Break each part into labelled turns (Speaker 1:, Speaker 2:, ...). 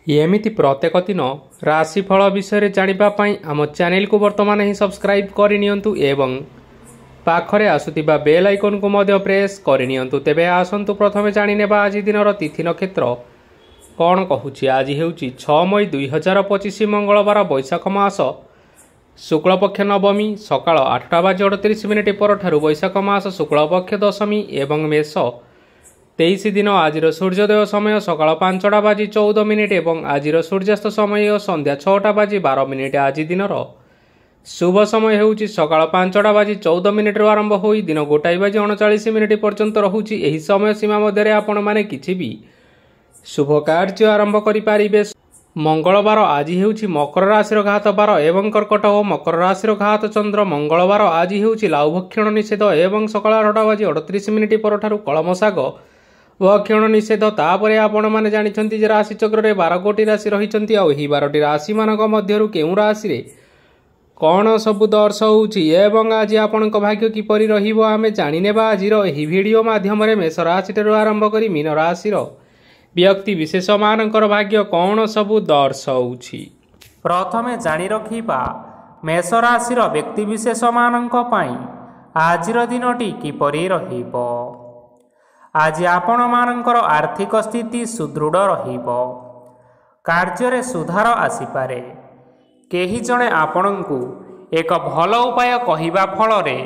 Speaker 1: एमिति प्रत्येक दिन राशिफल विषय जानापी आम चैनल को वर्तमान ही सब्सक्राइब करनियंतु एवं पाखरे आसुतिबा बेल आइकन को मध्य प्रेस करनियंतु। तेबे आसंतु प्रथमे जानिनेबा आज दिनर तिथि नक्षत्र कौन कहूछि। आज हेउछि 6 मई 2025 मंगलवार बैशाख मास शुक्लपक्ष नवमी सकाळ 8:38 परठारु बैशाख मास शुक्लपक्ष दशमी एवं मेष 23 दिन। आज सूर्योदय समय सकाळ 5:14 एवं आज सूर्यास्त समय संध्या 6:12। आज दिनर शुभ समय हेउछि सकाळ 5:14 रु आरंभ होई दिन 1:39 पर्यंत रहुछि। एही समय सीमा मध्य आपण माने किछि भी शुभ कार्य आरंभ करि पारिबे। मंगलवार आज हेउछि मकर राशि घात 12 एवं कर्कट और मकर राशि घात चंद्र। मंगलवार आज हेउछि लाउभक्षण निषेध एवं सकाळ 8:38 परठारु कलमशाग भक्षण निषेध। तापरे आपण माने जानिछंती जे राशि चक्र रे 12 गोटी राशि रहिछंती आ एही 12टी राशि मानक मध्यरु केउ राशि रे कौन सब दर्शाऊछि एवं आज आपणक भाग्य किपरि रहिबो आमे जानिनेबा आजिर एही वीडियो माध्यम रे। मेष राशि ठारु आरंभ करी मीन राशि व्यक्ति विशेष मानकर भाग्य कौन सब दर्शाऊछि।
Speaker 2: प्रथमे जानि रखिबा मेष राशि व्यक्ति विशेष मानक पई आजिर दिनटी किपरि रहिबो। आज आपण मानकर आर्थिक स्थिति सुदृढ़ रहिबो। कार्य रे सुधार आसीपारे। केही जणे आपणंकु एक भल उपाय कहिबा फल रे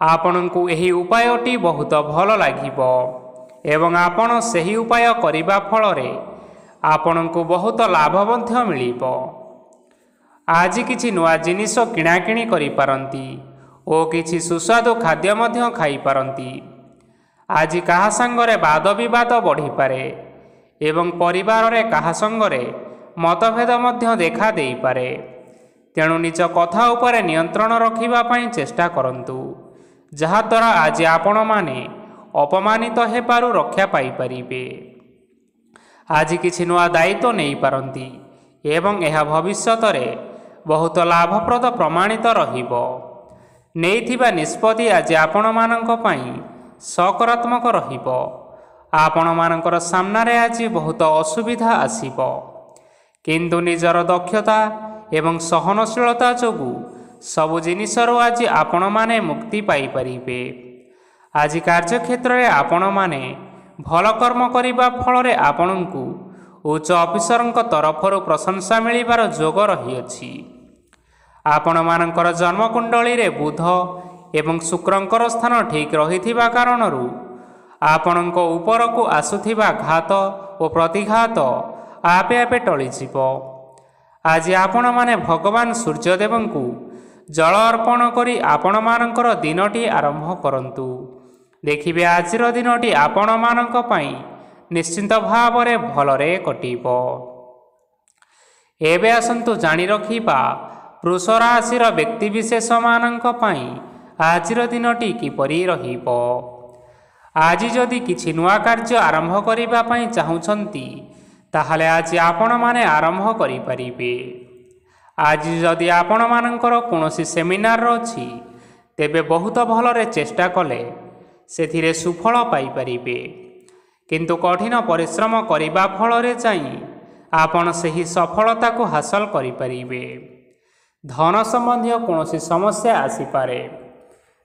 Speaker 2: आपणंकु एही उपायटी बहुत भल लागिबो एवं आपण सही उपाय करिबा फल रे आपणंकु बहुत लाभ मध्य मिलिबो। आज किछि नुआ जिनिस किणाकिणी करि पारंती ओ किछि सुस्वादु खाद्य मध्य खाई पारंती। आज कहा संगरे वाद विवाद बढ़ी पारे एवं परिवार रे कहा संगरे मतभेद मध्य देखा देई पारे। तेणु निज कथा उपरे नियंत्रण रखिबा पई चेष्टा करंतु जहा द्वारा आज आपण माने अपमानित हेपारु रक्षा पाई परिबे। आज किछि नुआ दायित्व नहीं पारंती एवं यह भविष्यत रे बहुत लाभप्रद प्रमाणित रहिबो। नेइथिबा निष्पत्ति आज आपण मानक पई सकारात्मक रहिबो। आपण मानकर सामना रे आज बहुत असुविधा आसीबो किंतु निजर दक्षता एवं सहनशीलता जोगु सबु जिनिसरु आज आपण माने मुक्ति पाई परिबे। आज कार्य क्षेत्र रे आपण माने भल कर्म करिबा फल रे आपणंकु उच्च अफिसरंक तरफरु प्रशंसा मिलिबार जोग रहिअछि। आपण मानकर जन्म कुंडली रे बुध एवं शुक्रंकर स्थान ठीक रहिथिबा कारणरु आपणंक उपरकु आसुथिबा घात और प्रतिघात आपे आपे टळि जिवो। आज आपण माने भगवान सूर्यदेवंकु जल अर्पण करी आपण मानकर दिनटी आरंभ करंतु। देखिबे आजिर दिनटी आपण मानक पई निश्चिंत भावरे भलरे कटिबो। एबे आसंतु जानि रखिबा वृष राशिर व्यक्ति विशेष मानक पई आजिर दिनटी किपरि रहिबो। आज जदि किछि नुआ कार्य आरंभ करिबा पई चाहुछंती ताहाले आज आपण माने आरंभ करि परिबे। आज जदि आपण मानकर कोनोसी सेमिनार अछि तेबे बहुत भलरे चेष्टा कले सेथिरे सुफल पाई परिबे किंतु कठिन परिश्रम करिबा फल रे जाई आपण सही सफलता को हासिल करि परिबे। धन संबंधी कोनोसी समस्या आसी पारे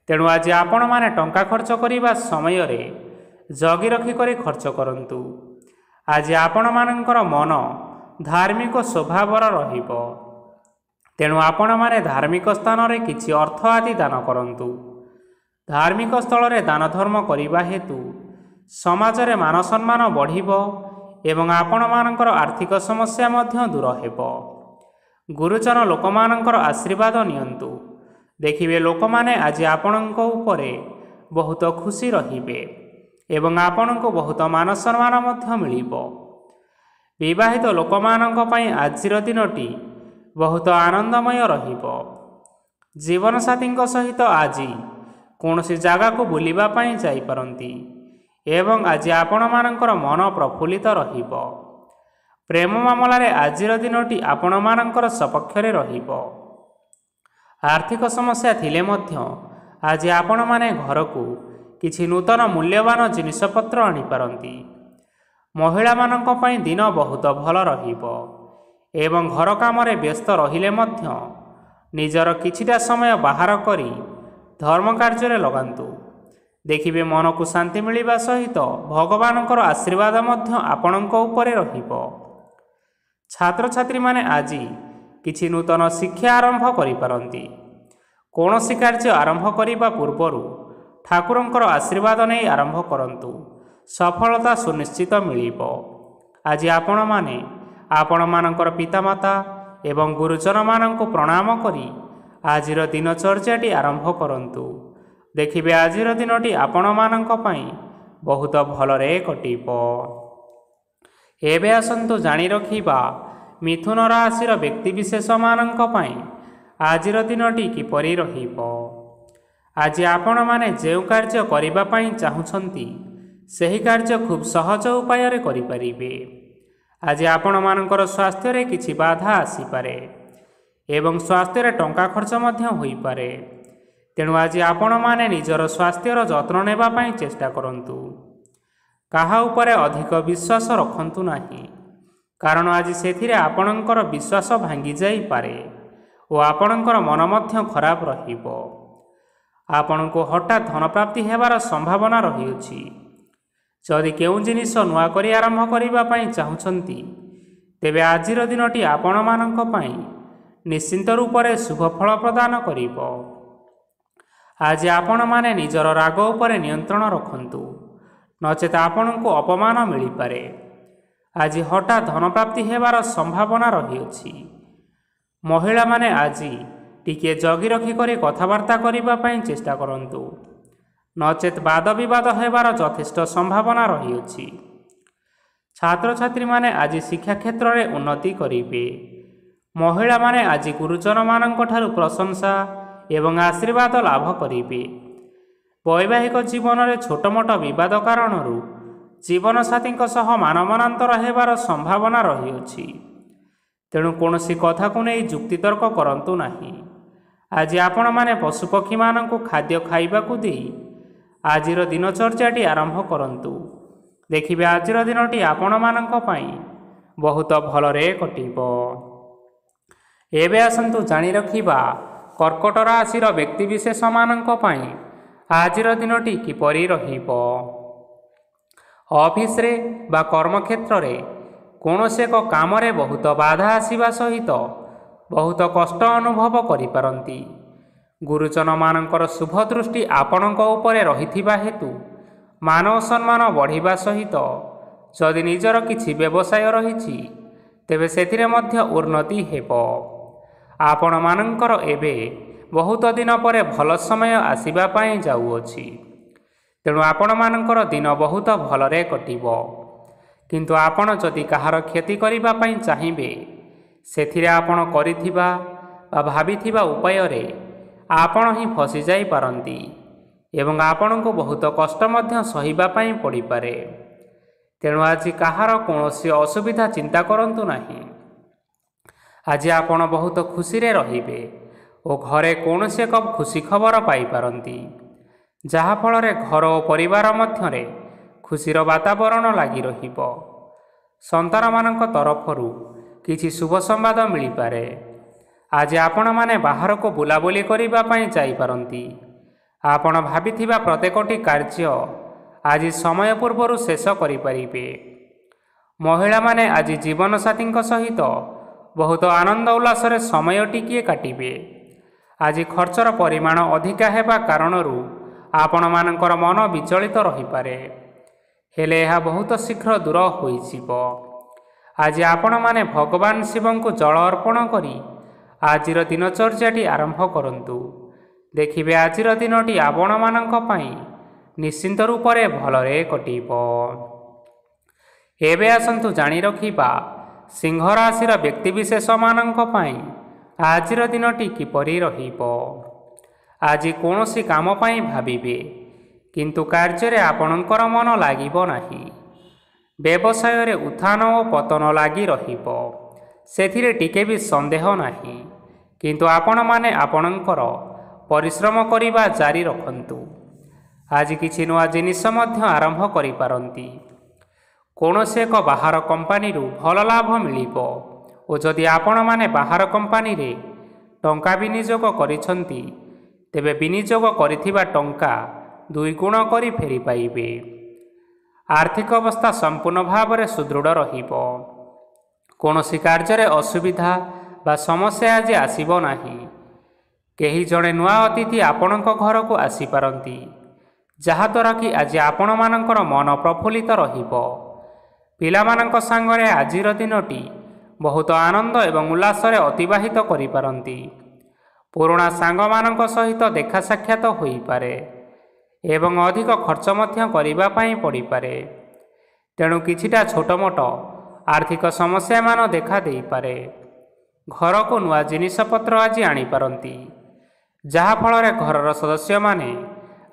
Speaker 2: तेणु आज आपण माने टंका खर्च करिबा समय रे जगी रखी करी खर्च करंतु। आज आपण मानकर मन धार्मिक स्वभावर रहिबो तेणु आपण माने धार्मिक स्थान रे किछि अर्थ आदि दान करंतु। धार्मिक स्थल रे दान धर्म करिबा हेतु समाज रे मान सम्मान बढ़िबो एवं आपण मानकर आर्थिक समस्या मध्य दूर हेबो। गुरुजन लोकमानकर आशीर्वाद नियंतु। देखिबे लोक माने आज आपणक उपरे बहुत खुशी रहिबे एवं आपणको बहुत मान सम्मान मध्य मिलिबो। विवाहित लोकमानक पई आजिर दिनटी बहुत आनंदमय रहिबो। जीवन साथीଙ୍କ सहित आज कोनोसी जागा को बुलिबा पई जाई परंती एवं आज आपण मानकर मन प्रफुल्लित रहिबो। प्रेम मामला रे आजिर दिनटी आपण मानकर सपक्ष रे रहिबो। आर्थिक समस्या थिले मध्य आज आपण माने घर को किछि नूतन मूल्यवान जिनिसपत्र आनी पारंती। ମହିଳାମାନଙ୍କ ପାଇଁ ଦିନ ବହୁତ ଭଲ ରହିବ ଏବଂ ଘର କାମରେ ବ୍ୟସ୍ତ ରହିଲେ ମଧ୍ୟ ନିଜର କିଛିଟା ସମୟ ବାହାର କରି ଧର୍ମ କାର୍ଯ୍ୟରେ ଲଗାନ୍ତୁ। ଦେଖିବେ ମନକୁ ଶାନ୍ତି ମିଳିବା ସହିତ ଭଗବାନଙ୍କର ଆଶୀର୍ବାଦ ମଧ୍ୟ ଆପଣଙ୍କ ଉପରେ ରହିବ। ଛାତ୍ରଛାତ୍ରୀମାନେ ଆଜି କିଛି ନୂତନ ଶିକ୍ଷା ଆରମ୍ଭ କରିପାରନ୍ତି। କୌଣସି କାର୍ଯ୍ୟ ଆରମ୍ଭ କରିବା ପୂର୍ବରୁ ଠାକୁରଙ୍କର ଆଶୀର୍ବାଦ ନେଇ ଆରମ୍ଭ କରନ୍ତୁ। ସଫଳତା ସୁନିଶ୍ଚିତ ମିଳିବ। ଆଜି ଆପଣମାନେ ଆପଣମାନଙ୍କର ପିତାମାତା ଏବଂ ଗୁରୁଜନମାନଙ୍କୁ ପ୍ରଣାମ କରି ଆଜିର ଦିନଚର୍ଯ୍ୟାଟି ଆରମ୍ଭ କରନ୍ତୁ। ଦେଖିବେ ଆଜିର ଦିନଟି ଆପଣମାନଙ୍କ ପାଇଁ ବହୁତ ଭଲରେ କଟିବ। ଏବେ ଆସନ୍ତୁ ଜାଣି ରଖିବା ମିଥୁନ ରାଶିର ବ୍ୟକ୍ତିବିଶେଷମାନଙ୍କ ପାଇଁ ଆଜିର ଦିନଟି କିପରି ରହିବ। ଆଜି ଆପଣମାନେ ଯେଉଁ କାର୍ଯ୍ୟ କରିବା ପାଇଁ ଚାହୁଁଛନ୍ତି ସେହି କାର୍ଯ୍ୟ ଖୁବ୍ ସହଜ ଉପାୟରେ କରିପାରିବେ। ଆଜି ଆପଣମାନଙ୍କର ସ୍ୱାସ୍ଥ୍ୟରେ କିଛି ବାଧା ଆସିପାରେ ଏବଂ ସ୍ୱାସ୍ଥ୍ୟରେ ଟଙ୍କା ଖର୍ଚ୍ଚ ମଧ୍ୟ ହୋଇପାରେ। ତେଣୁ ଆଜି ଆପଣମାନେ ନିଜର ସ୍ୱାସ୍ଥ୍ୟର ଯତ୍ନ ନେବା ପାଇଁ ଚେଷ୍ଟା କରନ୍ତୁ। କାହା ଉପରେ ଅଧିକ ବିଶ୍ୱାସ ରଖନ୍ତୁ ନାହିଁ, କାରଣ ଆଜି ସେଥିରେ ଆପଣଙ୍କର ବିଶ୍ୱାସ ଭାଙ୍ଗି ଯାଇପାରେ ଓ ଆପଣଙ୍କର ମନ ମଧ୍ୟ ଖରାପ ରହିବ। ଆପଣଙ୍କୁ ହଠାତ୍ ଧନପ୍ରାପ୍ତି ହେବାର ସମ୍ଭାବନା ରହିଅଛି। ଯଦି କେଉଁ ଜିନିଷ ନୂଆ କରି ଆରମ୍ଭ କରିବା ପାଇଁ ଚାହୁଁଛନ୍ତି ତେବେ ଆଜିର ଦିନଟି ଆପଣମାନଙ୍କ ପାଇଁ ନିଶ୍ଚିନ୍ତ ରୂପରେ ଶୁଭ ଫଳ ପ୍ରଦାନ କରିବ। ଆଜି ଆପଣମାନେ ନିଜର ରାଗ ଉପରେ ନିୟନ୍ତ୍ରଣ ରଖନ୍ତୁ, ନଚେତ୍ ଆପଣଙ୍କୁ ଅପମାନ ମିଳିପାରେ। ଆଜି ହଠାତ୍ ଧନପ୍ରାପ୍ତି ହେବାର ସମ୍ଭାବନା ରହିଅଛି। ମହିଳାମାନେ ଆଜି ଟିକିଏ ଜଗି ରଖି କରି କଥାବାର୍ତ୍ତା କରିବା ପାଇଁ ଚେଷ୍ଟା କରନ୍ତୁ, ନଚେତ୍ ବାଦ ବିବାଦ ହେବାର ଯଥେଷ୍ଟ ସମ୍ଭାବନା ରହିଅଛି। ଛାତ୍ରଛାତ୍ରୀମାନେ ଆଜି ଶିକ୍ଷା କ୍ଷେତ୍ରରେ ଉନ୍ନତି କରିବେ। ମହିଳାମାନେ ଆଜି ଗୁରୁଜନମାନଙ୍କ ଠାରୁ ପ୍ରଶଂସା ଏବଂ ଆଶୀର୍ବାଦ ଲାଭ କରିବେ। ବୈବାହିକ ଜୀବନରେ ଛୋଟମୋଟ ବିବାଦ କାରଣରୁ ଜୀବନସାଥୀଙ୍କ ସହ ମାନମନାନ୍ତର ହେବାର ସମ୍ଭାବନା ରହିଅଛି। ତେଣୁ କୌଣସି କଥାକୁ ନେଇ ଯୁକ୍ତିତର୍କ କରନ୍ତୁ ନାହିଁ। ଆଜି ଆପଣମାନେ ପଶୁପକ୍ଷୀମାନଙ୍କୁ ଖାଦ୍ୟ ଖାଇବାକୁ ଦେଇ ଆଜିର ଦିନଚର୍ଯ୍ୟାଟି ଆରମ୍ଭ କରନ୍ତୁ। ଦେଖିବେ ଆଜିର ଦିନଟି ଆପଣମାନଙ୍କ ପାଇଁ ବହୁତ ଭଲରେ କଟିବ। ଏବେ ଆସନ୍ତୁ ଜାଣି ରଖିବା କର୍କଟ ରାଶିର ବ୍ୟକ୍ତିବିଶେଷମାନଙ୍କ ପାଇଁ ଆଜିର ଦିନଟି କିପରି ରହିବ। ଅଫିସରେ ବା କର୍ମକ୍ଷେତ୍ରରେ କୌଣସି ଏକ କାମରେ ବହୁତ ବାଧା ଆସିବା ସହିତ ବହୁତ କଷ୍ଟ ଅନୁଭବ କରିପାରନ୍ତି। ଗୁରୁଜନମାନଙ୍କର ଶୁଭ ଦୃଷ୍ଟି ଆପଣଙ୍କ ଉପରେ ରହିଥିବା ହେତୁ ମାନ ସମ୍ମାନ ବଢ଼ିବା ସହିତ ଯଦି ନିଜର କିଛି ବ୍ୟବସାୟ ରହିଛି ତେବେ ସେଥିରେ ମଧ୍ୟ ଉନ୍ନତି ହେବ। ଆପଣମାନଙ୍କର ଏବେ ବହୁତ ଦିନ ପରେ ଭଲ ସମୟ ଆସିବା ପାଇଁ ଯାଉଅଛି। ତେଣୁ ଆପଣମାନଙ୍କର ଦିନ ବହୁତ ଭଲରେ କଟିବ। କିନ୍ତୁ ଆପଣ ଯଦି କାହାର କ୍ଷତି କରିବା ପାଇଁ ଚାହିଁବେ ସେଥିରେ ଆପଣ କରିଥିବା ବା ଭାବିଥିବା ଉପାୟରେ ଆପଣ ହିଁ ଫସି ଯାଇପାରନ୍ତି ଏବଂ ଆପଣଙ୍କୁ ବହୁତ କଷ୍ଟ ମଧ୍ୟ ସହିବା ପାଇଁ ପଡ଼ିପାରେ। ତେଣୁ ଆଜି କାହାର କୌଣସି ଅସୁବିଧା ଚିନ୍ତା କରନ୍ତୁ ନାହିଁ। ଆଜି ଆପଣ ବହୁତ ଖୁସିରେ ରହିବେ ଓ ଘରେ କୌଣସି ଏକ ଖୁସି ଖବର ପାଇପାରନ୍ତି, ଯାହାଫଳରେ ଘର ଓ ପରିବାର ମଧ୍ୟରେ ଖୁସିର ବାତାବରଣ ଲାଗି ରହିବ। ସନ୍ତାନମାନଙ୍କ ତରଫରୁ କିଛି ଶୁଭ ସମ୍ବାଦ ମିଳିପାରେ। ଆଜି ଆପଣମାନେ ବାହାରକୁ ବୁଲାବୁଲି କରିବା ପାଇଁ ଯାଇପାରନ୍ତି। ଆପଣ ଭାବିଥିବା ପ୍ରତ୍ୟେକଟି କାର୍ଯ୍ୟ ଆଜି ସମୟ ପୂର୍ବରୁ ଶେଷ କରିପାରିବେ। ମହିଳାମାନେ ଆଜି ଜୀବନସାଥୀଙ୍କ ସହିତ ବହୁତ ଆନନ୍ଦ ଉଲ୍ଲାସରେ ସମୟ ଟିକିଏ କାଟିବେ। ଆଜି ଖର୍ଚ୍ଚର ପରିମାଣ ଅଧିକା ହେବା କାରଣରୁ ଆପଣମାନଙ୍କର ମନ ବିଚଳିତ ରହିପାରେ, ହେଲେ ଏହା ବହୁତ ଶୀଘ୍ର ଦୂର ହୋଇଯିବ। ଆଜି ଆପଣମାନେ ଭଗବାନ ଶିବଙ୍କୁ ଜଳ ଅର୍ପଣ କରି ଆଜିର ଦିନଚର୍ଯ୍ୟାଟି ଆରମ୍ଭ କରନ୍ତୁ। ଦେଖିବେ ଆଜିର ଦିନଟି ଆପଣମାନଙ୍କ ପାଇଁ ନିଶ୍ଚିନ୍ତ ରୂପରେ ଭଲରେ କଟିବ। ଏବେ ଆସନ୍ତୁ ଜାଣି ରଖିବା ସିଂହ ରାଶିର ବ୍ୟକ୍ତିବିଶେଷମାନଙ୍କ ପାଇଁ ଆଜିର ଦିନଟି କିପରି ରହିବ। ଆଜି କୌଣସି କାମ ପାଇଁ ଭାବିବେ, କିନ୍ତୁ କାର୍ଯ୍ୟରେ ଆପଣଙ୍କର ମନ ଲାଗିବ ନାହିଁ। ବ୍ୟବସାୟରେ ଉତ୍ଥାନ ଓ ପତନ ଲାଗି ରହିବ, ସେଥିରେ ଟିକେ ବି ସନ୍ଦେହ ନାହିଁ। କିନ୍ତୁ ଆପଣମାନେ ଆପଣଙ୍କର ପରିଶ୍ରମ କରିବା ଜାରି ରଖନ୍ତୁ। ଆଜି କିଛି ନୂଆ ଜିନିଷ ମଧ୍ୟ ଆରମ୍ଭ କରିପାରନ୍ତି। କୌଣସି ଏକ ବାହାର କମ୍ପାନୀରୁ ଭଲ ଲାଭ ମିଳିବ ଓ ଯଦି ଆପଣମାନେ ବାହାର କମ୍ପାନୀରେ ଟଙ୍କା ବିନିଯୋଗ କରିଛନ୍ତି ତେବେ ବିନିଯୋଗ କରିଥିବା ଟଙ୍କା 2 ଗୁଣ କରି ଫେରି ପାଇବେ। ଆର୍ଥିକ ଅବସ୍ଥା ସମ୍ପୂର୍ଣ୍ଣ ଭାବରେ ସୁଦୃଢ଼ ରହିବ। କୌଣସି କାର୍ଯ୍ୟରେ ଅସୁବିଧା ବା ସମସ୍ୟା ଆଜି ଆସିବ ନାହିଁ। କେହି ଜଣେ ନୂଆ ଅତିଥି ଆପଣଙ୍କ ଘରକୁ ଆସିପାରନ୍ତି, ଯାହାଦ୍ୱାରା କି ଆଜି ଆପଣମାନଙ୍କର ମନ ପ୍ରଫୁଲ୍ଲିତ ରହିବ। ପିଲାମାନଙ୍କ ସାଙ୍ଗରେ ଆଜିର ଦିନଟି ବହୁତ ଆନନ୍ଦ ଏବଂ ଉଲ୍ଲାସରେ ଅତିବାହିତ କରିପାରନ୍ତି। ପୁରୁଣା ସାଙ୍ଗମାନଙ୍କ ସହିତ ଦେଖା ସାକ୍ଷାତ ହୋଇପାରେ ଏବଂ ଅଧିକ ଖର୍ଚ୍ଚ ମଧ୍ୟ କରିବା ପାଇଁ ପଡ଼ିପାରେ। ତେଣୁ କିଛିଟା ଛୋଟମୋଟ ଆର୍ଥିକ ସମସ୍ୟାମାନ ଦେଖା ଦେଇପାରେ। ଘରକୁ ନୂଆ ଜିନିଷପତ୍ର ଆଜି ଆଣିପାରନ୍ତି, ଯାହାଫଳରେ ଘରର ସଦସ୍ୟମାନେ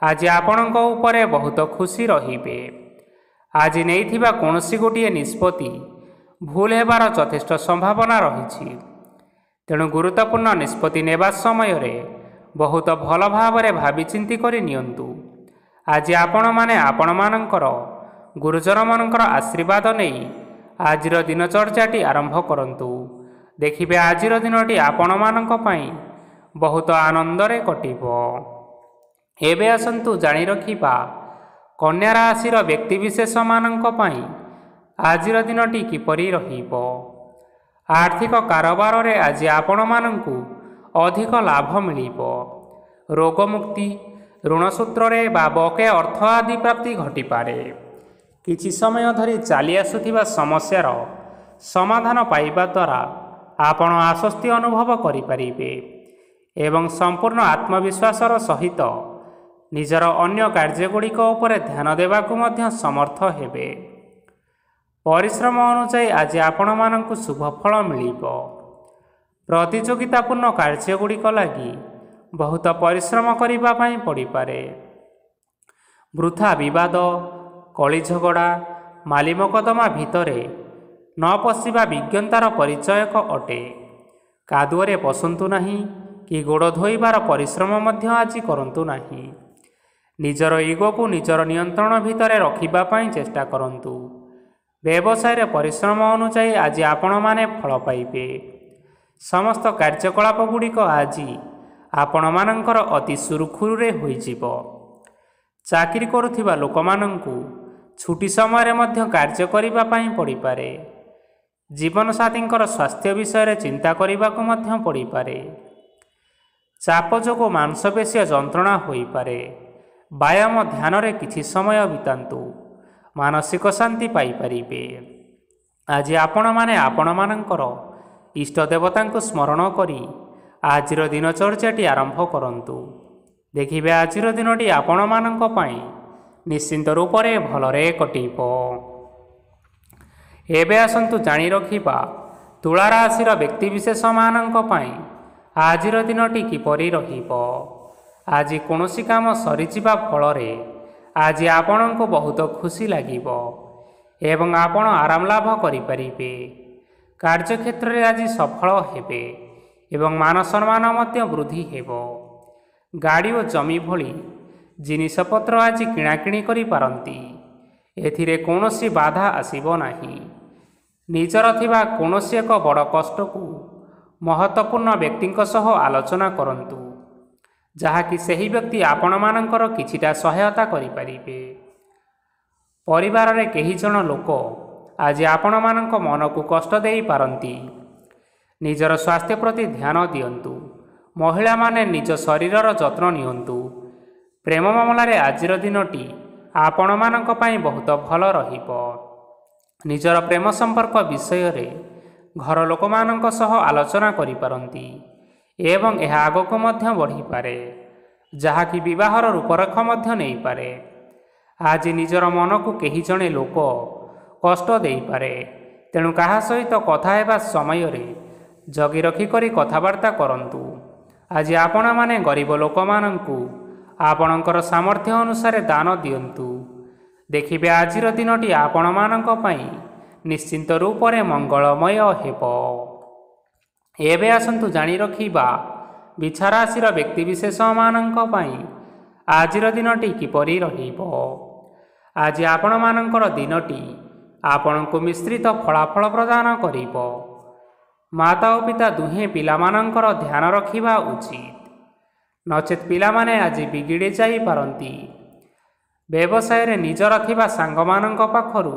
Speaker 2: ଆଜି ଆପଣଙ୍କ ଉପରେ ବହୁତ ଖୁସି ରହିବେ। ଆଜି ନେଇଥିବା କୌଣସି ଗୋଟିଏ ନିଷ୍ପତ୍ତି ଭୁଲ ହେବାର ଯଥେଷ୍ଟ ସମ୍ଭାବନା ରହିଛି। ତେଣୁ ଗୁରୁତ୍ୱପୂର୍ଣ୍ଣ ନିଷ୍ପତ୍ତି ନେବା ସମୟରେ ବହୁତ ଭଲ ଭାବରେ ଭାବିଚିନ୍ତି କରି ନିଅନ୍ତୁ। ଆଜି ଆପଣମାନେ ଆପଣମାନଙ୍କର ଗୁରୁଜନମାନଙ୍କର ଆଶୀର୍ବାଦ ନେଇ ଆଜିର ଦିନଚର୍ଯ୍ୟାଟି ଆରମ୍ଭ କରନ୍ତୁ। ଦେଖିବେ ଆଜିର ଦିନଟି ଆପଣମାନଙ୍କ ପାଇଁ ବହୁତ ଆନନ୍ଦରେ କଟିବ। ଏବେ ଆସନ୍ତୁ ଜାଣି ରଖିବା କନ୍ୟା ରାଶିର ବ୍ୟକ୍ତିବିଶେଷମାନଙ୍କ ପାଇଁ ଆଜିର ଦିନଟି କିପରି ରହିବ। ଆର୍ଥିକ କାରବାରରେ ଆଜି ଆପଣମାନଙ୍କୁ ଅଧିକ ଲାଭ ମିଳିବ। ରୋଗମୁକ୍ତି, ଋଣ ସୂତ୍ରରେ ବା ବକେୟା ଅର୍ଥ ଆଦି ପ୍ରାପ୍ତି ଘଟିପାରେ। କିଛି ସମୟ ଧରି ଚାଲି ଆସୁଥିବା ସମସ୍ୟାର ସମାଧାନ ପାଇବା ଦ୍ୱାରା ଆପଣ ଆଶ୍ୱସ୍ତି ଅନୁଭବ କରିପାରିବେ ଏବଂ ସମ୍ପୂର୍ଣ୍ଣ ଆତ୍ମବିଶ୍ୱାସର ସହିତ ନିଜର ଅନ୍ୟ କାର୍ଯ୍ୟଗୁଡ଼ିକ ଉପରେ ଧ୍ୟାନ ଦେବାକୁ ମଧ୍ୟ ସମର୍ଥ ହେବେ। ପରିଶ୍ରମ ଅନୁଯାୟୀ ଆଜି ଆପଣମାନଙ୍କୁ ଶୁଭ ଫଳ ମିଳିବ। ପ୍ରତିଯୋଗିତାପୂର୍ଣ୍ଣ କାର୍ଯ୍ୟଗୁଡ଼ିକ ଲାଗି ବହୁତ ପରିଶ୍ରମ କରିବା ପାଇଁ ପଡ଼ିପାରେ। ବୃଥା ବିବାଦ, କଳିଝଗଡ଼ା, ମାଲିମକଦ୍ଦମା ଭିତରେ ନ ପଶିବା ବିଜ୍ଞତାର ପରିଚୟକ ଅଟେ। କାଦୁଅରେ ପଶନ୍ତୁ ନାହିଁ କି ଗୋଡ଼ ଧୋଇବାର ପରିଶ୍ରମ ମଧ୍ୟ ଆଜି କରନ୍ତୁ ନାହିଁ। ନିଜର ଇଗୋକୁ ନିଜର ନିୟନ୍ତ୍ରଣ ଭିତରେ ରଖିବା ପାଇଁ ଚେଷ୍ଟା କରନ୍ତୁ। ବ୍ୟବସାୟରେ ପରିଶ୍ରମ ଅନୁଯାୟୀ ଆଜି ଆପଣମାନେ ଫଳ ପାଇବେ। ସମସ୍ତ କାର୍ଯ୍ୟକଳାପଗୁଡ଼ିକ ଆଜି ଆପଣମାନଙ୍କର ଅତି ସୁରୁଖୁରୁରେ ହୋଇଯିବ। ଚାକିରି କରୁଥିବା ଲୋକମାନଙ୍କୁ ଛୁଟି ସମୟରେ ମଧ୍ୟ କାର୍ଯ୍ୟ କରିବା ପାଇଁ ପଡ଼ିପାରେ। ଜୀବନସାଥୀଙ୍କର ସ୍ୱାସ୍ଥ୍ୟ ବିଷୟରେ ଚିନ୍ତା କରିବାକୁ ମଧ୍ୟ ପଡ଼ିପାରେ। ଚାପ ଯୋଗୁଁ ମାଂସପେଶୀୟ ଯନ୍ତ୍ରଣା ହୋଇପାରେ। ବ୍ୟାୟାମ ଧ୍ୟାନରେ କିଛି ସମୟ ବିତାନ୍ତୁ, ମାନସିକ ଶାନ୍ତି ପାଇପାରିବେ। ଆଜି ଆପଣମାନେ ଆପଣମାନଙ୍କର ଇଷ୍ଟ ଦେବତାଙ୍କୁ ସ୍ମରଣ କରି ଆଜିର ଦିନଚର୍ଯ୍ୟାଟି ଆରମ୍ଭ କରନ୍ତୁ। ଦେଖିବେ ଆଜିର ଦିନଟି ଆପଣମାନଙ୍କ ପାଇଁ ନିଶ୍ଚିନ୍ତ ରୂପରେ ଭଲରେ କଟିବ। ଏବେ ଆସନ୍ତୁ ଜାଣି ରଖିବା ତୁଳା ରାଶିର ବ୍ୟକ୍ତିବିଶେଷମାନଙ୍କ ପାଇଁ ଆଜିର ଦିନଟି କିପରି ରହିବ। ଆଜି କୌଣସି କାମ ସରିଯିବା ଫଳରେ ଆଜି ଆପଣଙ୍କୁ ବହୁତ ଖୁସି ଲାଗିବ ଏବଂ ଆପଣ ଆରାମ ଲାଭ କରିପାରିବେ। କାର୍ଯ୍ୟକ୍ଷେତ୍ରରେ ଆଜି ସଫଳ ହେବେ ଏବଂ ମାନ ସମ୍ମାନ ମଧ୍ୟ ବୃଦ୍ଧି ହେବ। ଗାଡ଼ି ଓ ଜମି ଭଳି ଜିନିଷପତ୍ର ଆଜି କିଣାକିଣି କରିପାରନ୍ତି। ଏଥିରେ କୌଣସି ବାଧା ଆସିବ ନାହିଁ। ନିଜର ଥିବା କୌଣସି ଏକ ବଡ଼ କଷ୍ଟକୁ ମହତ୍ତ୍ୱପୂର୍ଣ୍ଣ ବ୍ୟକ୍ତିଙ୍କ ସହ ଆଲୋଚନା କରନ୍ତୁ, ଯାହାକି ସେହି ବ୍ୟକ୍ତି ଆପଣମାନଙ୍କର କିଛିଟା ସହାୟତା କରିପାରିବେ। ପରିବାରରେ କେହି ଜଣ ଲୋକ ଆଜି ଆପଣମାନଙ୍କ ମନକୁ କଷ୍ଟ ଦେଇପାରନ୍ତି। ନିଜର ସ୍ୱାସ୍ଥ୍ୟ ପ୍ରତି ଧ୍ୟାନ ଦିଅନ୍ତୁ। ମହିଳାମାନେ ନିଜ ଶରୀରର ଯତ୍ନ ନିଅନ୍ତୁ। ପ୍ରେମ ମାମଲାରେ ଆଜିର ଦିନଟି ଆପଣମାନଙ୍କ ପାଇଁ ବହୁତ ଭଲ ରହିବ। ନିଜର ପ୍ରେମ ସମ୍ପର୍କ ବିଷୟରେ ଘର ଲୋକମାନଙ୍କ ସହ ଆଲୋଚନା କରିପାରନ୍ତି ଏବଂ ଏହା ଆଗକୁ ମଧ୍ୟ ବଢ଼ିପାରେ, ଯାହାକି ବିବାହର ରୂପରେଖ ମଧ୍ୟ ନେଇପାରେ। ଆଜି ନିଜର ମନକୁ କେହି ଜଣେ ଲୋକ କଷ୍ଟ ଦେଇପାରେ, ତେଣୁ କାହା ସହିତ କଥା ହେବା ସମୟରେ ଜଗି ରଖିକରି କଥାବାର୍ତ୍ତା କରନ୍ତୁ। ଆଜି ଆପଣମାନେ ଗରିବ ଲୋକମାନଙ୍କୁ ଆପଣଙ୍କର ସାମର୍ଥ୍ୟ ଅନୁସାରେ ଦାନ ଦିଅନ୍ତୁ। ଦେଖିବେ ଆଜିର ଦିନଟି ଆପଣମାନଙ୍କ ପାଇଁ ନିଶ୍ଚିନ୍ତ ରୂପରେ ମଙ୍ଗଳମୟ ହେବ। ଏବେ ଆସନ୍ତୁ ଜାଣି ରଖିବା ବିଛା ରାଶିର ବ୍ୟକ୍ତିବିଶେଷମାନଙ୍କ ପାଇଁ ଆଜିର ଦିନଟି କିପରି ରହିବ। ଆଜି ଆପଣମାନଙ୍କର ଦିନଟି ଆପଣଙ୍କୁ ମିଶ୍ରିତ ଫଳାଫଳ ପ୍ରଦାନ କରିବ। ମାତା ଓ ପିତା ଦୁହେଁ ପିଲାମାନଙ୍କର ଧ୍ୟାନ ରଖିବା ଉଚିତ, ନଚେତ୍ ପିଲାମାନେ ଆଜି ବିଗିଡ଼ି ଯାଇପାରନ୍ତି। ବ୍ୟବସାୟରେ ନିଜର ଥିବା ସାଙ୍ଗମାନଙ୍କ ପାଖରୁ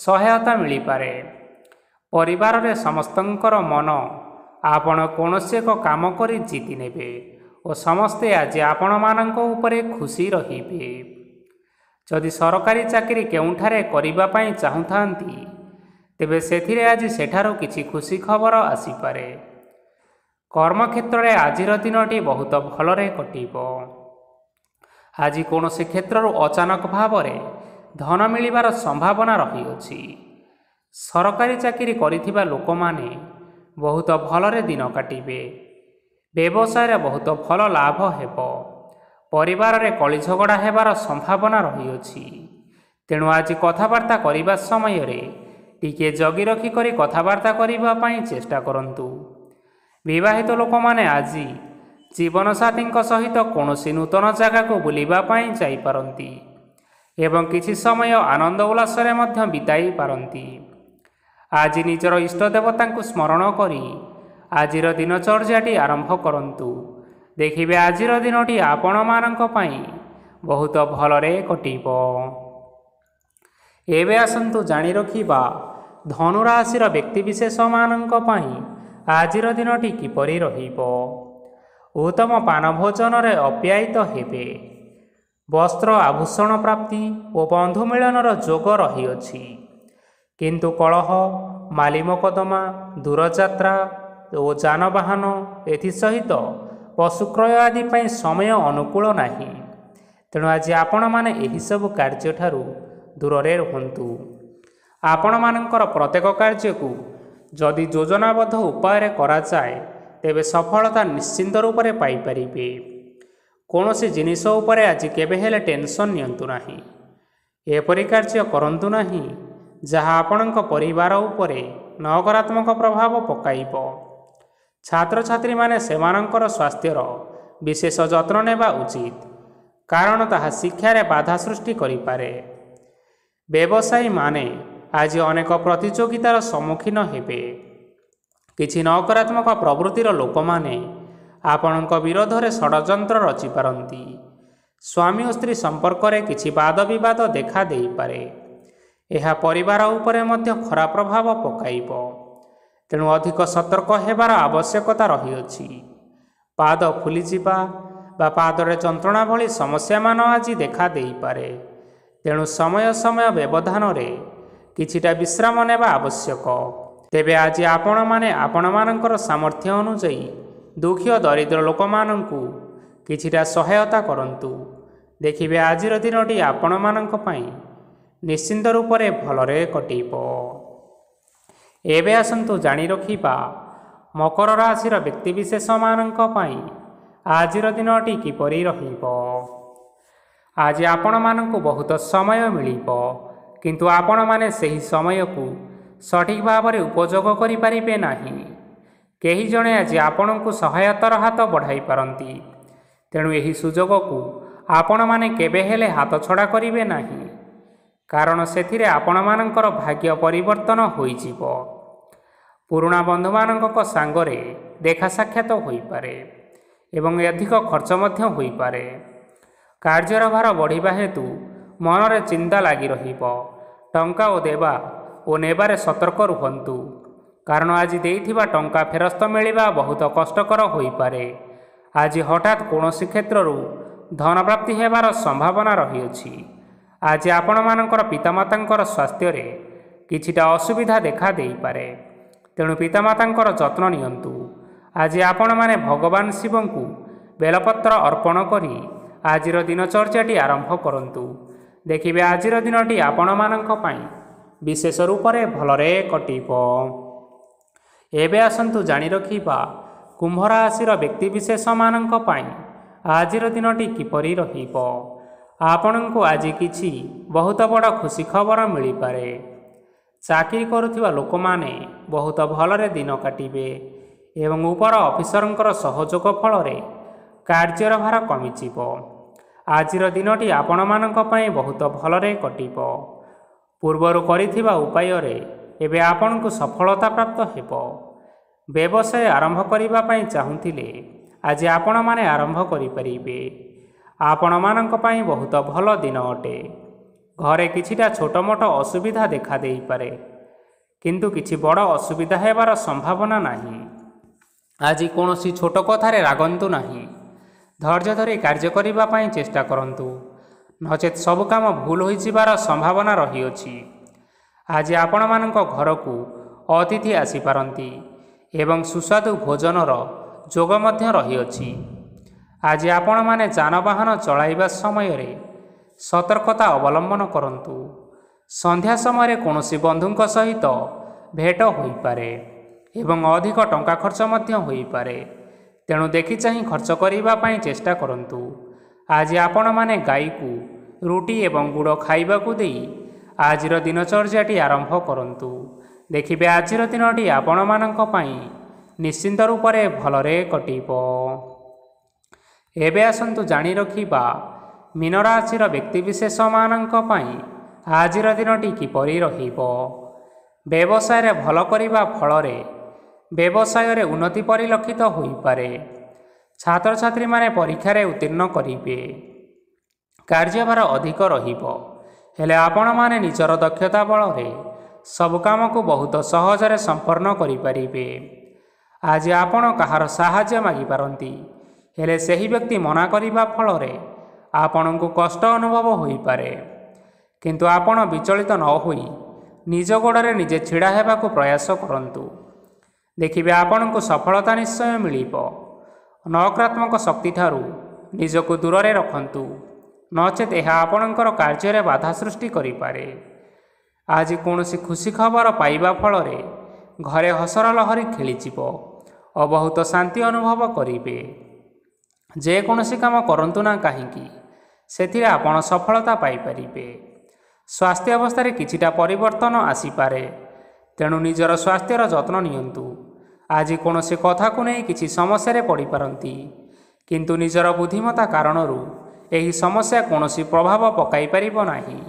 Speaker 2: ସହାୟତା ମିଳିପାରେ। ପରିବାରରେ ସମସ୍ତଙ୍କର ମନ ଆପଣ କୌଣସି ଏକ କାମ କରି ଜିତି ନେବେ ଓ ସମସ୍ତେ ଆଜି ଆପଣମାନଙ୍କ ଉପରେ ଖୁସି ରହିବେ। ଯଦି ସରକାରୀ ଚାକିରି କେଉଁଠାରେ କରିବା ପାଇଁ ଚାହୁଁଥାନ୍ତି, ତେବେ ସେଥିରେ ଆଜି ସେଠାରୁ କିଛି ଖୁସି ଖବର ଆସିପାରେ। କର୍ମକ୍ଷେତ୍ରରେ ଆଜିର ଦିନଟି ବହୁତ ଭଲରେ କଟିବ। ଆଜି କୌଣସି କ୍ଷେତ୍ରରୁ ଅଚାନକ ଭାବରେ ଧନ ମିଳିବାର ସମ୍ଭାବନା ରହିଅଛି। ସରକାରୀ ଚାକିରି କରିଥିବା ଲୋକମାନେ ବହୁତ ଭଲରେ ଦିନ କାଟିବେ। ବ୍ୟବସାୟରେ ବହୁତ ଭଲ ଲାଭ ହେବ। ପରିବାରରେ କଳିଝଗଡ଼ା ହେବାର ସମ୍ଭାବନା ରହିଅଛି। ତେଣୁ ଆଜି କଥାବାର୍ତ୍ତା କରିବା ସମୟରେ ଟିକିଏ ଜଗି ରଖି କରି କଥାବାର୍ତ୍ତା କରିବା ପାଇଁ ଚେଷ୍ଟା କରନ୍ତୁ। ବିବାହିତ ଲୋକମାନେ ଆଜି ଜୀବନସାଥୀଙ୍କ ସହିତ କୌଣସି ନୂତନ ଜାଗାକୁ ବୁଲିବା ପାଇଁ ଯାଇପାରନ୍ତି ଏବଂ କିଛି ସମୟ ଆନନ୍ଦ ଉଲ୍ଲାସରେ ମଧ୍ୟ ବିତାଇ ପାରନ୍ତି। ଆଜି ନିଜର ଇଷ୍ଟ ଦେବତାଙ୍କୁ ସ୍ମରଣ କରି ଆଜିର ଦିନଚର୍ଯ୍ୟାଟି ଆରମ୍ଭ କରନ୍ତୁ। ଦେଖିବେ ଆଜିର ଦିନଟି ଆପଣମାନଙ୍କ ପାଇଁ ବହୁତ ଭଲରେ କଟିବ। ଏବେ ଆସନ୍ତୁ ଜାଣି ରଖିବା ଧନୁ ରାଶିର ବ୍ୟକ୍ତିବିଶେଷମାନଙ୍କ ପାଇଁ ଆଜିର ଦିନଟି କିପରି ରହିବ। ଉତ୍ତମ ପାନ ଭୋଜନରେ ଅପ୍ୟାୟିତ ହେବେ। ବସ୍ତ୍ର ଆଭୂଷଣ ପ୍ରାପ୍ତି ଓ ବନ୍ଧୁ ମିଳନର ଯୋଗ ରହିଅଛି। କିନ୍ତୁ କଳହ, ମାଲି ମକଦ୍ଦମା, ଦୂରଯାତ୍ରା ଓ ଯାନବାହନ ଏଥିସହିତ ପଶୁକ୍ରୟ ଆଦି ପାଇଁ ସମୟ ଅନୁକୂଳ ନାହିଁ। ତେଣୁ ଆଜି ଆପଣମାନେ ଏହିସବୁ କାର୍ଯ୍ୟଠାରୁ ଦୂରରେ ରୁହନ୍ତୁ। ଆପଣମାନଙ୍କର ପ୍ରତ୍ୟେକ କାର୍ଯ୍ୟକୁ ଯଦି ଯୋଜନାବଦ୍ଧ ଉପାୟରେ କରାଯାଏ, ତେବେ ସଫଳତା ନିଶ୍ଚିନ୍ତ ରୂପରେ ପାଇପାରିବେ। କୌଣସି ଜିନିଷ ଉପରେ ଆଜି କେବେ ହେଲେ ଟେନସନ୍ ନିଅନ୍ତୁ ନାହିଁ। ଏପରି କାର୍ଯ୍ୟ କରନ୍ତୁ ନାହିଁ ଯାହା ଆପଣଙ୍କ ପରିବାର ଉପରେ ନକାରାତ୍ମକ ପ୍ରଭାବ ପକାଇବ। ଛାତ୍ରଛାତ୍ରୀମାନେ ସେମାନଙ୍କର ସ୍ୱାସ୍ଥ୍ୟର ବିଶେଷ ଯତ୍ନ ନେବା ଉଚିତ, କାରଣ ତାହା ଶିକ୍ଷାରେ ବାଧା ସୃଷ୍ଟି କରିପାରେ। ବ୍ୟବସାୟୀମାନେ ଆଜି ଅନେକ ପ୍ରତିଯୋଗିତାର ସମ୍ମୁଖୀନ ହେବେ। କିଛି ନକାରାତ୍ମକ ପ୍ରବୃତ୍ତିର ଲୋକମାନେ ଆପଣଙ୍କ ବିରୋଧରେ ଷଡ଼ଯନ୍ତ୍ର ରଚିପାରନ୍ତି। ସ୍ୱାମୀ ଓ ସ୍ତ୍ରୀ ସମ୍ପର୍କରେ କିଛି ବାଦ ବିବାଦ ଦେଖା ଦେଇପାରେ। ଏହା ପରିବାର ଉପରେ ମଧ୍ୟ ଖରାପ ପ୍ରଭାବ ପକାଇବ। ତେଣୁ ଅଧିକ ସତର୍କ ହେବାର ଆବଶ୍ୟକତା ରହିଅଛି। ପାଦ ଫୁଲିଯିବା ବା ପାଦରେ ଯନ୍ତ୍ରଣା ଭଳି ସମସ୍ୟାମାନ ଆଜି ଦେଖା ଦେଇପାରେ। ତେଣୁ ସମୟ ସମୟ ବ୍ୟବଧାନରେ କିଛିଟା ବିଶ୍ରାମ ନେବା ଆବଶ୍ୟକ। ତେବେ ଆଜି ଆପଣମାନେ ଆପଣମାନଙ୍କର ସାମର୍ଥ୍ୟ ଅନୁଯାୟୀ ଦୁଃଖୀ ଓ ଦରିଦ୍ର ଲୋକମାନଙ୍କୁ କିଛିଟା ସହାୟତା କରନ୍ତୁ। ଦେଖିବେ ଆଜିର ଦିନଟି ଆପଣମାନଙ୍କ ପାଇଁ ନିଶ୍ଚିନ୍ତ ରୂପରେ ଭଲରେ କଟିବ। ଏବେ ଆସନ୍ତୁ ଜାଣି ରଖିବା ମକର ରାଶିର ବ୍ୟକ୍ତିବିଶେଷମାନଙ୍କ ପାଇଁ ଆଜିର ଦିନଟି କିପରି ରହିବ। ଆଜି ଆପଣମାନଙ୍କୁ ବହୁତ ସମୟ ମିଳିବ, କିନ୍ତୁ ଆପଣମାନେ ସେହି ସମୟକୁ ସଠିକ୍ ଭାବରେ ଉପଯୋଗ କରିପାରିବେ ନାହିଁ। କେହି ଜଣେ ଆଜି ଆପଣଙ୍କୁ ସହାୟତାର ହାତ ବଢ଼ାଇ ପାରନ୍ତି। ତେଣୁ ଏହି ସୁଯୋଗକୁ ଆପଣମାନେ କେବେ ହେଲେ ହାତଛଡ଼ା କରିବେ ନାହିଁ, କାରଣ ସେଥିରେ ଆପଣମାନଙ୍କର ଭାଗ୍ୟ ପରିବର୍ତ୍ତନ ହୋଇଯିବ। ପୁରୁଣା ବନ୍ଧୁମାନଙ୍କ ସାଙ୍ଗରେ ଦେଖା ସାକ୍ଷାତ ହୋଇପାରେ ଏବଂ ଅଧିକ ଖର୍ଚ୍ଚ ମଧ୍ୟ ହୋଇପାରେ। କାର୍ଯ୍ୟର ଭାର ବଢ଼ିବା ହେତୁ ମନରେ ଚିନ୍ତା ଲାଗି ରହିବ। ଟଙ୍କା ଦେବା ଓ ନେବାରେ ସତର୍କ ରୁହନ୍ତୁ, କାରଣ ଆଜି ଦେଇଥିବା ଟଙ୍କା ଫେରସ୍ତ ମିଳିବା ବହୁତ କଷ୍ଟକର ହୋଇପାରେ। ଆଜି ହଠାତ୍ କୌଣସି କ୍ଷେତ୍ରରୁ ଧନପ୍ରାପ୍ତି ହେବାର ସମ୍ଭାବନା ରହିଅଛି। ଆଜି ଆପଣମାନଙ୍କର ପିତାମାତାଙ୍କର ସ୍ୱାସ୍ଥ୍ୟରେ କିଛିଟା ଅସୁବିଧା ଦେଖା ଦେଇପାରେ। ତେଣୁ ପିତାମାତାଙ୍କର ଯତ୍ନ ନିଅନ୍ତୁ। ଆଜି ଆପଣମାନେ ଭଗବାନ ଶିବଙ୍କୁ ବେଲପତ୍ର ଅର୍ପଣ କରି ଆଜିର ଦିନଚର୍ଯ୍ୟାଟି ଆରମ୍ଭ କରନ୍ତୁ। ଦେଖିବେ ଆଜିର ଦିନଟି ଆପଣମାନଙ୍କ ପାଇଁ ବିଶେଷ ରୂପରେ ଭଲରେ କଟିବ। ଏବେ ଆସନ୍ତୁ ଜାଣି ରଖିବା କୁମ୍ଭ ରାଶିର ବ୍ୟକ୍ତିବିଶେଷମାନଙ୍କ ପାଇଁ ଆଜିର ଦିନଟି କିପରି ରହିବ। ଆପଣଙ୍କୁ ଆଜି କିଛି ବହୁତ ବଡ଼ ଖୁସି ଖବର ମିଳିପାରେ। ଚାକିରି କରୁଥିବା ଲୋକମାନେ ବହୁତ ଭଲରେ ଦିନ କାଟିବେ ଏବଂ ଉପର ଅଫିସରଙ୍କର ସହଯୋଗ ଫଳରେ କାର୍ଯ୍ୟର ଭାର କମିଯିବ। ଆଜିର ଦିନଟି ଆପଣମାନଙ୍କ ପାଇଁ ବହୁତ ଭଲରେ କଟିବ। ପୂର୍ବରୁ କରିଥିବା ଉପାୟରେ ଏବେ ଆପଣଙ୍କୁ ସଫଳତା ପ୍ରାପ୍ତ ହେବ। ବ୍ୟବସାୟ ଆରମ୍ଭ କରିବା ପାଇଁ ଚାହୁଁଥିଲେ ଆଜି ଆପଣମାନେ ଆରମ୍ଭ କରିପାରିବେ। ଆପଣମାନଙ୍କ ପାଇଁ ବହୁତ ଭଲ ଦିନ ଅଟେ। ଘରେ କିଛିଟା ଛୋଟ ମୋଟ ଅସୁବିଧା ଦେଖାଦେଇପାରେ, କିନ୍ତୁ କିଛି ବଡ଼ ଅସୁବିଧା ହେବାର ସମ୍ଭାବନା ନାହିଁ। ଆଜି କୌଣସି ଛୋଟ କଥାରେ ରାଗନ୍ତୁ ନାହିଁ। ଧୈର୍ଯ୍ୟ ଧରି କାର୍ଯ୍ୟ କରିବା ପାଇଁ ଚେଷ୍ଟା କରନ୍ତୁ, ନଚେତ୍ ସବୁ କାମ ଭୁଲ ହୋଇଯିବାର ସମ୍ଭାବନା ରହିଅଛି। ଆଜି ଆପଣମାନଙ୍କ ଘରକୁ ଅତିଥି ଆସିପାରନ୍ତି ଏବଂ ସୁସ୍ୱାଦୁ ଭୋଜନର ଯୋଗ ମଧ୍ୟ ରହିଅଛି। ଆଜି ଆପଣମାନେ ଯାନବାହନ ଚଳାଇବା ସମୟରେ ସତର୍କତା ଅବଲମ୍ବନ କରନ୍ତୁ। ସନ୍ଧ୍ୟା ସମୟରେ କୌଣସି ବନ୍ଧୁଙ୍କ ସହିତ ଭେଟ ହୋଇପାରେ ଏବଂ ଅଧିକ ଟଙ୍କା ଖର୍ଚ୍ଚ ମଧ୍ୟ ହୋଇପାରେ, ତେଣୁ ଦେଖିଚାହିଁ ଖର୍ଚ୍ଚ କରିବା ପାଇଁ ଚେଷ୍ଟା କରନ୍ତୁ। ଆଜି ଆପଣମାନେ ଗାଈକୁ ରୁଟି ଏବଂ ଗୁଡ଼ ଖାଇବାକୁ ଦେଇ ଆଜିର ଦିନଚର୍ଯ୍ୟାଟି ଆରମ୍ଭ କରନ୍ତୁ। ଦେଖିବେ ଆଜିର ଦିନଟି ଆପଣମାନଙ୍କ ପାଇଁ ନିଶ୍ଚିନ୍ତ ରୂପରେ ଭଲରେ କଟିବ। ଏବେ ଆସନ୍ତୁ ଜାଣି ରଖିବା ମୀନ ରାଶିର ବ୍ୟକ୍ତିବିଶେଷମାନଙ୍କ ପାଇଁ ଆଜିର ଦିନଟି କିପରି ରହିବ। ବ୍ୟବସାୟରେ ଭଲ କରିବା ଫଳରେ ବ୍ୟବସାୟରେ ଉନ୍ନତି ପରିଲକ୍ଷିତ ହୋଇପାରେ। ଛାତ୍ରଛାତ୍ରୀମାନେ ପରୀକ୍ଷାରେ ଉତ୍ତୀର୍ଣ୍ଣ କରିବେ। କାର୍ଯ୍ୟଭାର ଅଧିକ ରହିବ, ହେଲେ ଆପଣମାନେ ନିଜର ଦକ୍ଷତା ବଳରେ ସବୁ କାମକୁ ବହୁତ ସହଜରେ ସମ୍ପନ୍ନ କରିପାରିବେ। ଆଜି ଆପଣ କାହାର ସାହାଯ୍ୟ ମାଗିପାରନ୍ତି, ହେଲେ ସେହି ବ୍ୟକ୍ତି ମନା କରିବା ଫଳରେ ଆପଣଙ୍କୁ କଷ୍ଟ ଅନୁଭବ ହୋଇପାରେ। କିନ୍ତୁ ଆପଣ ବିଚଳିତ ନ ହୋଇ ନିଜ ଗୋଡ଼ରେ ନିଜେ ଛିଡ଼ା ହେବାକୁ ପ୍ରୟାସ କରନ୍ତୁ। ଦେଖିବେ ଆପଣଙ୍କୁ ସଫଳତା ନିଶ୍ଚୟ ମିଳିବ। ନକାରାତ୍ମକ ଶକ୍ତିଠାରୁ ନିଜକୁ ଦୂରରେ ରଖନ୍ତୁ, ନଚେତ୍ ଏହା ଆପଣଙ୍କର କାର୍ଯ୍ୟରେ ବାଧା ସୃଷ୍ଟି କରିପାରେ। ଆଜି କୌଣସି ଖୁସି ଖବର ପାଇବା ଫଳରେ ଘରେ ହସର ଲହରୀ ଖେଳିଯିବ ଓ ବହୁତ ଶାନ୍ତି ଅନୁଭବ କରିବେ। ଯେକୌଣସି କାମ କରନ୍ତୁ ନା କାହିଁକି, ସେଥିରେ ଆପଣ ସଫଳତା ପାଇପାରିବେ। ସ୍ୱାସ୍ଥ୍ୟ ଅବସ୍ଥାରେ କିଛିଟା ପରିବର୍ତ୍ତନ ଆସିପାରେ, ତେଣୁ ନିଜର ସ୍ୱାସ୍ଥ୍ୟର ଯତ୍ନ ନିଅନ୍ତୁ। ଆଜି କୌଣସି କଥାକୁ ନେଇ କିଛି ସମସ୍ୟାରେ ପଡ଼ିପାରନ୍ତି, କିନ୍ତୁ ନିଜର ବୁଦ୍ଧିମତ୍ତା କାରଣରୁ ଏହି ସମସ୍ୟା କୌଣସି ପ୍ରଭାବ ପକାଇପାରିବ ନାହିଁ।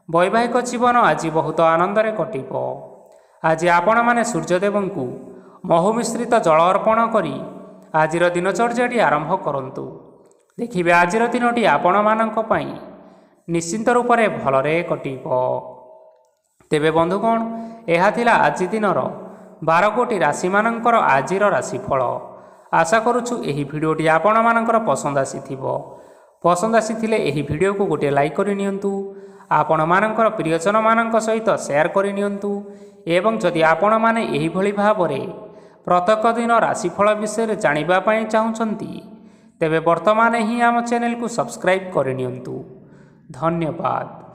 Speaker 2: ବୈବାହିକ ଜୀବନ ଆଜି ବହୁତ ଆନନ୍ଦରେ କଟିବ। ଆଜି ଆପଣମାନେ ସୂର୍ଯ୍ୟଦେବଙ୍କୁ ମହୁ ମିଶ୍ରିତ ଜଳ ଅର୍ପଣ କରି ଆଜିର ଦିନଚର୍ଯ୍ୟାଟି ଆରମ୍ଭ କରନ୍ତୁ। ଦେଖିବେ ଆଜିର ଦିନଟି ଆପଣମାନଙ୍କ ପାଇଁ ନିଶ୍ଚିନ୍ତ ରୂପରେ ଭଲରେ କଟିବ। ତେବେ ବନ୍ଧୁଗଣ, ଏହା ଥିଲା ଆଜି ଦିନର 12 ଗୋଟି ରାଶିମାନଙ୍କର ଆଜିର ରାଶିଫଳ। ଆଶା କରୁଛୁ ଏହି ଭିଡ଼ିଓଟି ଆପଣମାନଙ୍କର ପସନ୍ଦ ଆସିଥିବ। ପସନ୍ଦ ଆସିଥିଲେ ଏହି ଭିଡ଼ିଓକୁ ଗୋଟିଏ ଲାଇକ୍ କରିନିଅନ୍ତୁ। ଆପଣମାନଙ୍କର ପ୍ରିୟଜନମାନଙ୍କ ସହିତ ସେୟାର କରିନିଅନ୍ତୁ ଏବଂ ଯଦି ଆପଣମାନେ ଏହିଭଳି ଭାବରେ ପ୍ରତ୍ୟେକ ଦିନ ରାଶିଫଳ ବିଷୟରେ ଜାଣିବା ପାଇଁ ଚାହୁଁଛନ୍ତି, ତେବେ ବର୍ତ୍ତମାନ ହିଁ ଆମ ଚ୍ୟାନେଲକୁ ସବସ୍କ୍ରାଇବ୍ କରିନିଅନ୍ତୁ। ଧନ୍ୟବାଦ।